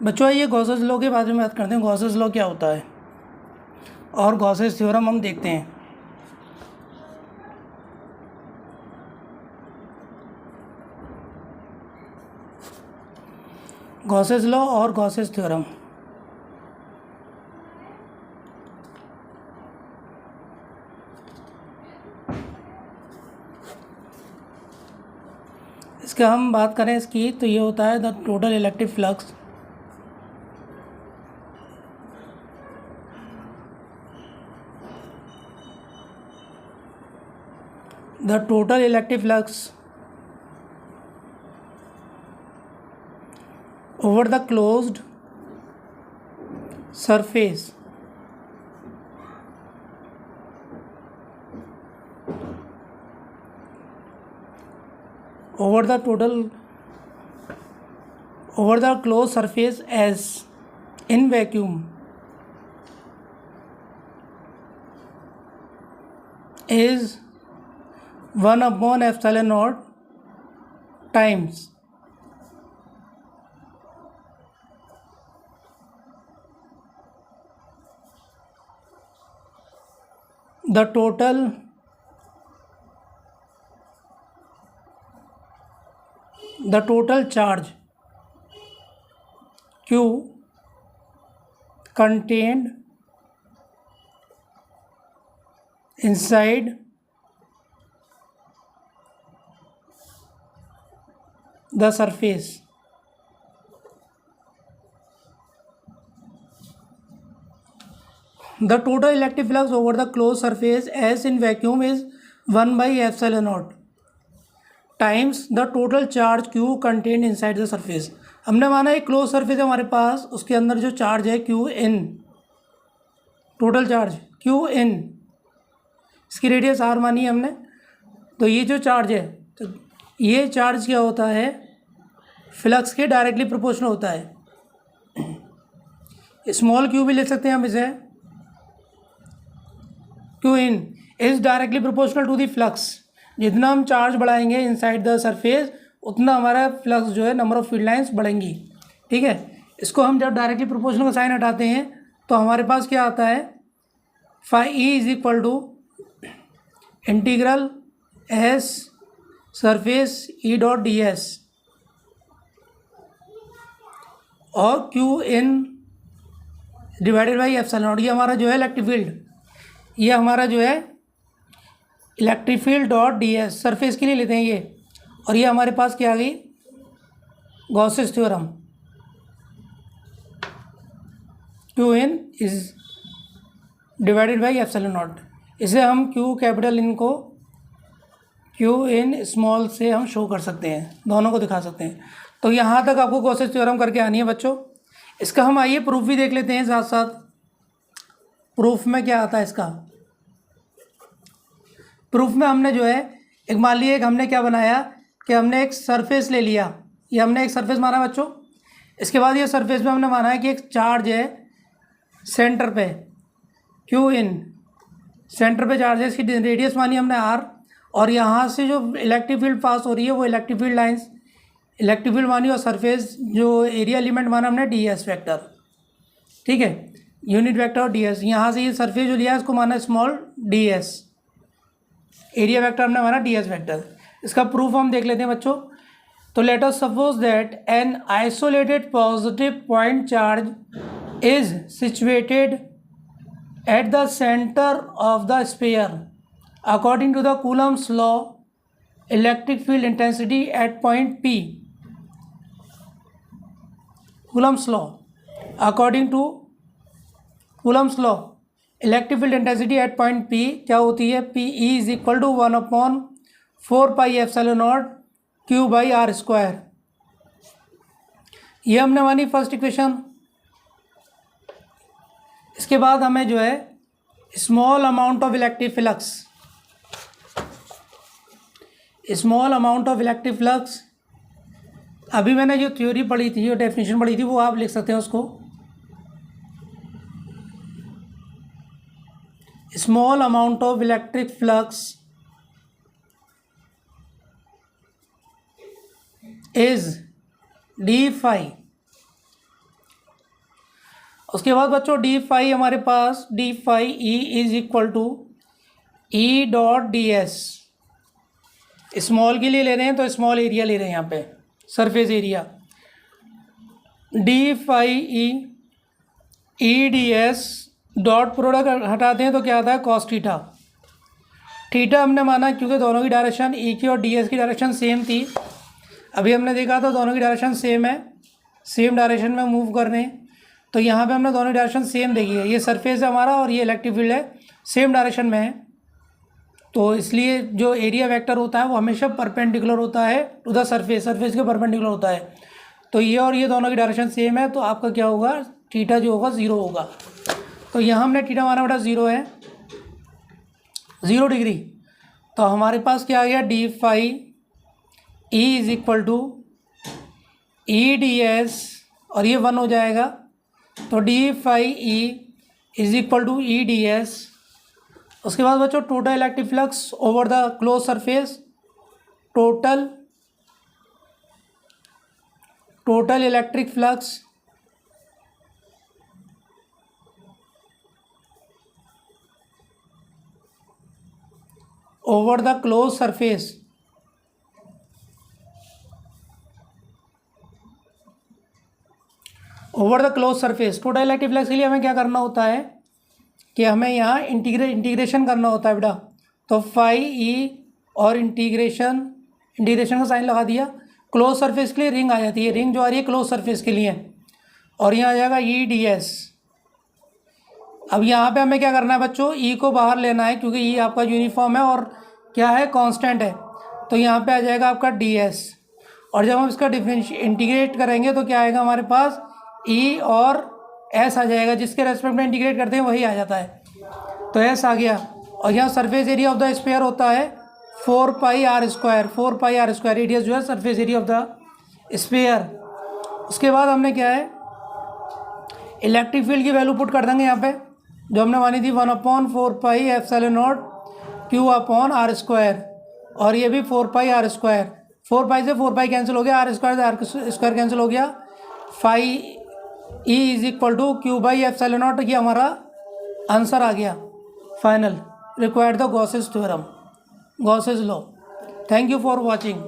बच्चों ये Gauss's law के बारे में बात करते हैं। गॉसेस लॉ क्या होता है और गॉसेस थ्योरम हम देखते हैं। गॉसेस लॉ और गॉसेस थ्योरम। इसका हम बात करें इसकी तो ये होता है the total electric flux over the closed surface over the closed surface as in vacuum is 1/epsilon naught times the total charge Q contained inside the surface. The total electric flux over the closed surface as in vacuum is 1/epsilon naught times the total charge Q contained inside the surface. हमने माना एक close surface है हमारे पास, उसके अंदर जो charge है Q in, total charge Q in, इसकी रेडियस आर मानी है हमने। तो ये जो चार्ज है, तो ये चार्ज क्या होता है, फ्लक्स के डायरेक्टली प्रोपोर्शनल होता है। स्मॉल क्यू भी ले सकते हैं हम इसे, q in is directly proportional to the flux. जितना हम चार्ज बढ़ाएंगे इनसाइड द सरफेस उतना हमारा फ्लक्स जो है, नंबर ऑफ फील्ड लाइंस बढ़ेंगी। ठीक है, इसको हम जब डायरेक्टली प्रोपोर्शनल का साइन हटाते हैं तो हमारे पास क्या आता है, phi E is equal to integral S surface E dot D S और Q in divided by epsilon not. ये हमारा जो है इलेक्ट्रिक फील्ड, ये हमारा जो है electric field dot D S surface के लिए लेते हैं ये। और ये हमारे पास क्या आ गई, Gauss's theorem. Q in is divided by epsilon not. इसे हम क्यू कैपिटल इन को क्यू इन स्मॉल से हम शो कर सकते हैं, दोनों को दिखा सकते हैं। तो यहाँ तक आपको गॉसेस थ्योरम करके आनी है बच्चों। इसका हम आइए प्रूफ भी देख लेते हैं साथ साथ। प्रूफ में क्या आता है इसका, प्रूफ में हमने जो है एक मान लिया, एक हमने क्या बनाया कि हमने एक सरफेस ले लिया, ये हमने एक सरफेस माना बच्चों। इसके बाद ये सरफेस में हमने माना है कि एक चार्ज है सेंटर पे, क्यू इन सेंटर पे चार्ज है, इसकी रेडियस मानी हमने आर। और यहाँ से जो इलेक्ट्रिक फील्ड पास हो रही है वो electric field lines, electric field मानी, और सरफेस जो एरिया एलिमेंट माना हमने डी एस वेक्टर। ठीक है, यूनिट वेक्टर और डी एस। यहाँ से ये सरफेस जो लिया है इसको माना small d s, area vector हमने माना डी एस वेक्टर। इसका प्रूफ हम देख लेते हैं बच्चों। तो let us suppose that an isolated positive point charge is situated at the centre of the sphere according to the Coulomb's law electric field intensity at point P. Coulomb's law, according to Coulomb's law electric field intensity at point P क्या होती है, P E is equal to 1/4πε0 Q by R square. ये हमने मानी first equation. इसके बाद हमें जो है small amount of electric flux, small amount of electric flux, अभी मैंने जो थ्योरी पढ़ी थी, जो डेफिनेशन पढ़ी थी, वो आप लिख सकते हैं उसको। Small amount of electric flux is D phi उसके बाद बच्चों डी फाई हमारे पास D phi E is equal to E dot D S. Small के लिए ले रहे हैं तो स्मॉल एरिया ले रहे हैं यहाँ पे, surface area. D phi e d s dot product हटाते हैं तो क्या आता है, कॉस थीटा। थीटा हमने माना क्योंकि दोनों की डायरेक्शन ई की और डी एस की डायरेक्शन सेम थी। अभी हमने देखा था दोनों की डायरेक्शन सेम है, सेम डायरेक्शन में मूव कर रहे हैं। तो यहाँ पे हमने दोनों डायरेक्शन सेम देखी है, ये सरफेस है हमारा और ये इलेक्ट्रिक फील्ड है, सेम डायरेक्शन में है। तो इसलिए जो एरिया वेक्टर होता है वो हमेशा परपेंडिकुलर होता है टू द सरफेस, सरफेस के परपेंडिकुलर होता है। तो ये और ये दोनों की डायरेक्शन सेम है, तो आपका क्या होगा, थीटा जो होगा 0 होगा। तो यहाँ हमने थीटा माना बेटा 0 है, 0 डिग्री। तो हमारे पास क्या आ गया, d phi E is equal to e d S और ये 1 हो जाएगा। तो d phi E is equal to e d s. उसके बाद बच्चों total electric flux over the close surface, total electric flux over the close surface, over the close surface. Total electric flux के लिए हमें क्या करना होता है कि हमें यहाँ इंटीग्रेशन करना होता है बेटा। तो फाई ई और इंटीग्रेशन का साइन लगा दिया। क्लोज सरफेस के लिए रिंग आ जाती है, रिंग जो आ रही है क्लोज सरफेस के लिए, और यहाँ आ जाएगा ई डी एस। अब यहाँ पे हमें क्या करना है बच्चों, ई को बाहर लेना है क्योंकि ई आपका यूनिफॉर्म है और क्या है, कांस्टेंट है। तो यहाँ पे आ जाएगा आपका डी एस, और जब हम इसका इंटीग्रेट करेंगे तो क्या आएगा हमारे पास, ई और एस आ जाएगा, जिसके रेस्पेक्ट में इंटीग्रेट करते हैं वही आ जाता है। तो एस आ गया, और यहाँ surface area of the sphere होता है 4 pi R square, 4 pi R square area जो है surface area of the sphere. उसके बाद हमने क्या है, इलेक्ट्रिक फील्ड की वैल्यू पुट कर देंगे यहाँ पे, जो हमने मानी थी 1/4 pi epsilon not Q upon R square, और ये भी 4 पाई आर स्क्वायर। 4 पाई से 4 पाई कैंसिल हो गया, आर स्क्वायर से आर स्क्वायर कैंसिल हो गया। Phi E is equal to q by epsilon not, ये हमारा आंसर आ गया final. Required the Gauss's theorem, Gauss's law. Thank you for watching.